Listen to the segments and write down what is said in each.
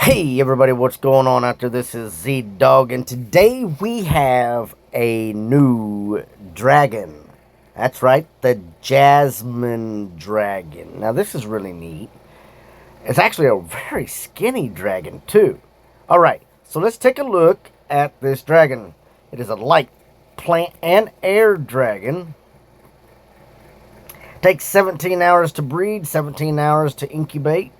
Hey everybody, what's going on out there? This is Z-Dog, and today we have a new dragon. That's right, the Jasmine Dragon. Now this is really neat. It's actually a very skinny dragon too. Alright, so let's take a look at this dragon. It is a light plant and air dragon. Takes 17 hours to breed, 17 hours to incubate.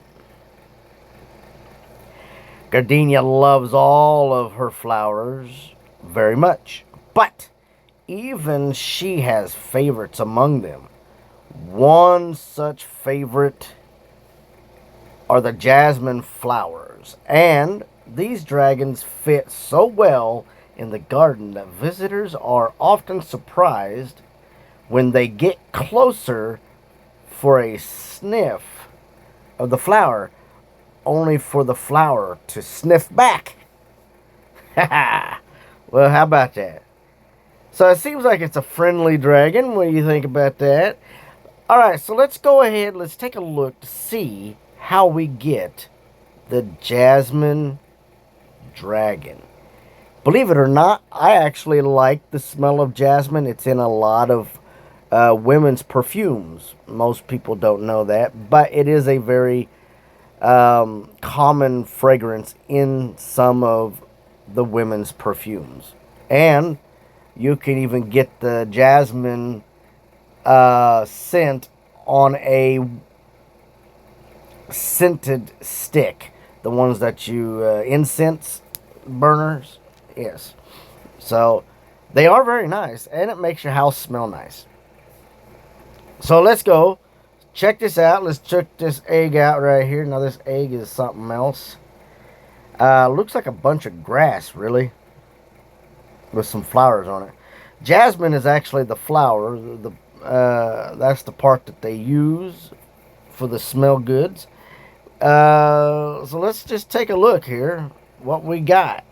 Gardenia loves all of her flowers very much, but even she has favorites among them. One such favorite are the jasmine flowers, and these dragons fit so well in the garden that visitors are often surprised when they get closer for a sniff of the flower, only for the flower to sniff back. Well, how about that? So it seems like it's a friendly dragon. What do you think about that? Alright, so let's go ahead. Let's take a look to see how we get the Jasmine Dragon. Believe it or not, I actually like the smell of jasmine. It's in a lot of women's perfumes. Most people don't know that, but it is a very common fragrance in some of the women's perfumes. And you can even get the jasmine scent on a scented stick. The ones that you incense burners. Yes. So they are very nice, and it makes your house smell nice. So let's go. Check this out. Let's check this egg out right here. Now this egg is something else. Looks like a bunch of grass, really, with some flowers on it. Jasmine is actually the flower. That's the part that they use for the smell goods. So let's just take a look here. What we got.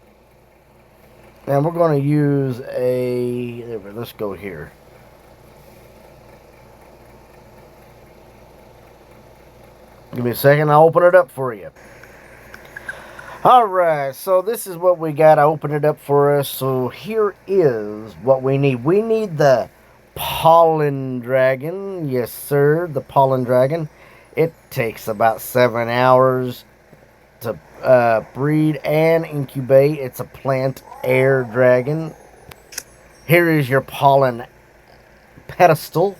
And we're going to use a... Let's go here. Give me a second, I'll open it up for you. Alright, so this is what we got. I opened it up for us. So here is what we need. We need the pollen dragon. Yes, sir, the pollen dragon. It takes about 7 hours to breed and incubate. It's a plant air dragon. Here is your pollen pedestal.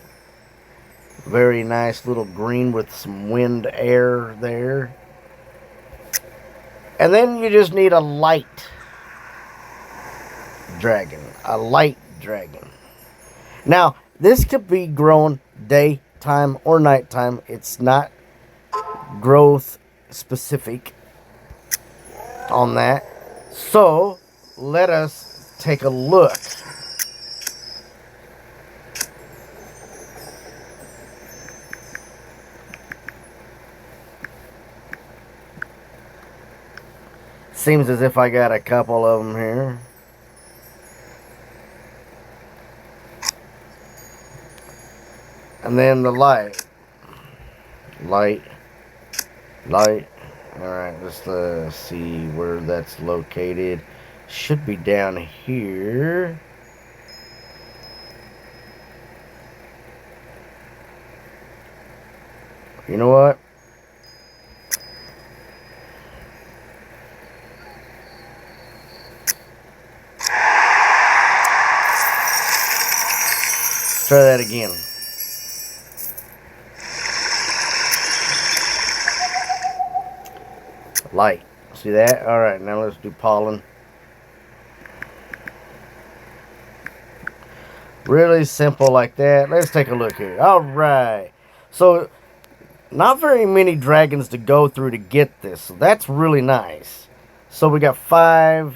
Very nice little green with some wind air there. And then you just need a light dragon. A light dragon. Now, this could be grown daytime or nighttime. It's not growth specific on that. So, let us take a look. Seems as if I got a couple of them here. And then the light. Light. Alright, let's see where that's located. Should be down here. You know what? Try that again. Light. See that? Alright, now let's do pollen. Really simple like that. Let's take a look here. Alright. So, not very many dragons to go through to get this. So that's really nice. So we got 5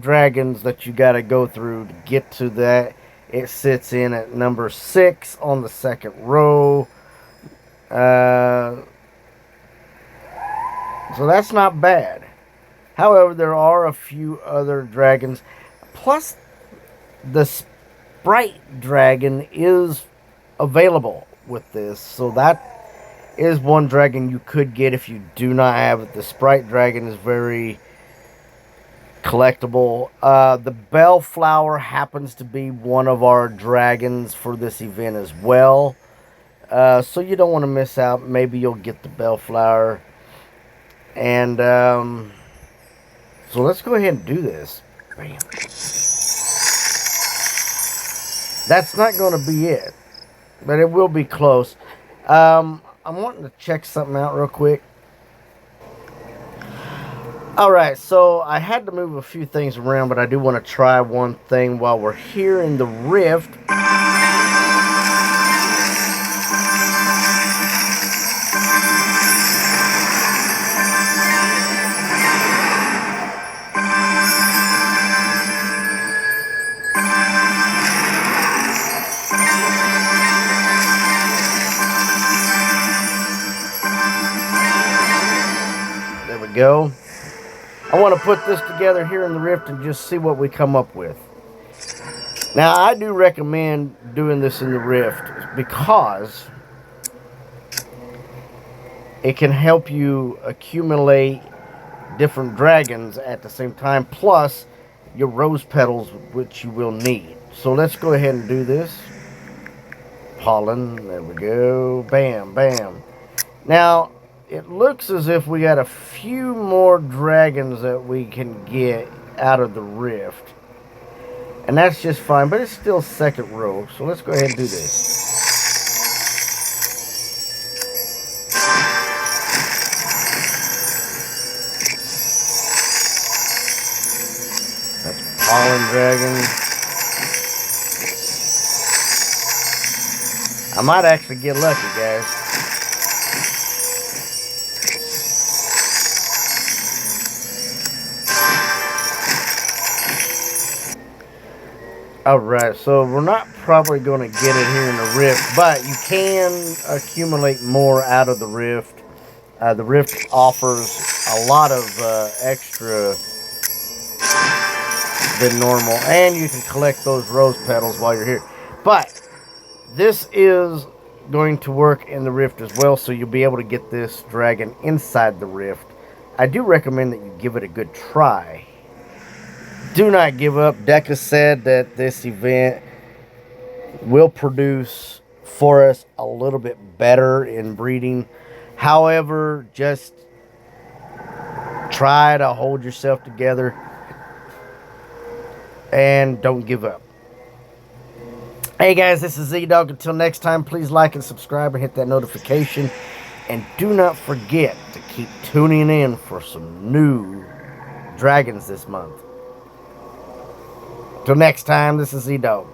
dragons that you got to go through to get to that. It sits in at number 6 on the second row. So that's not bad. However, there are a few other dragons. Plus, the Sprite Dragon is available with this. So that is one dragon you could get if you do not have it. The Sprite Dragon is very collectible. The Bellflower happens to be one of our dragons for this event as well. So you don't want to miss out. Maybe you'll get the Bellflower. And so let's go ahead and do this. Bam. That's not going to be it, but it will be close. I'm wanting to check something out real quick. Alright, so I had to move a few things around, but I do want to try one thing while we're here in the Rift. There we go. I want to put this together here in the Rift and just see what we come up with. Now, I do recommend doing this in the Rift because it can help you accumulate different dragons at the same time, plus your rose petals, which you will need. So let's go ahead and do this. Pollen, there we go. Bam, bam. Now, it looks as if we got a few more dragons that we can get out of the Rift. And that's just fine, but it's still second row. So let's go ahead and do this. That's Pollen Dragon. I might actually get lucky, guys. Alright, so we're not probably going to get it here in the Rift, but you can accumulate more out of the Rift. The Rift offers a lot of extra than normal, and you can collect those rose petals while you're here. But this is going to work in the Rift as well, so you'll be able to get this dragon inside the Rift. I do recommend that you give it a good try. Do not give up. Deca said that this event will produce for us a little bit better in breeding. However, just try to hold yourself together and don't give up. Hey guys, this is Z-Dog. Until next time, please like and subscribe and hit that notification. And do not forget to keep tuning in for some new dragons this month. Till next time, this is Z-Dog.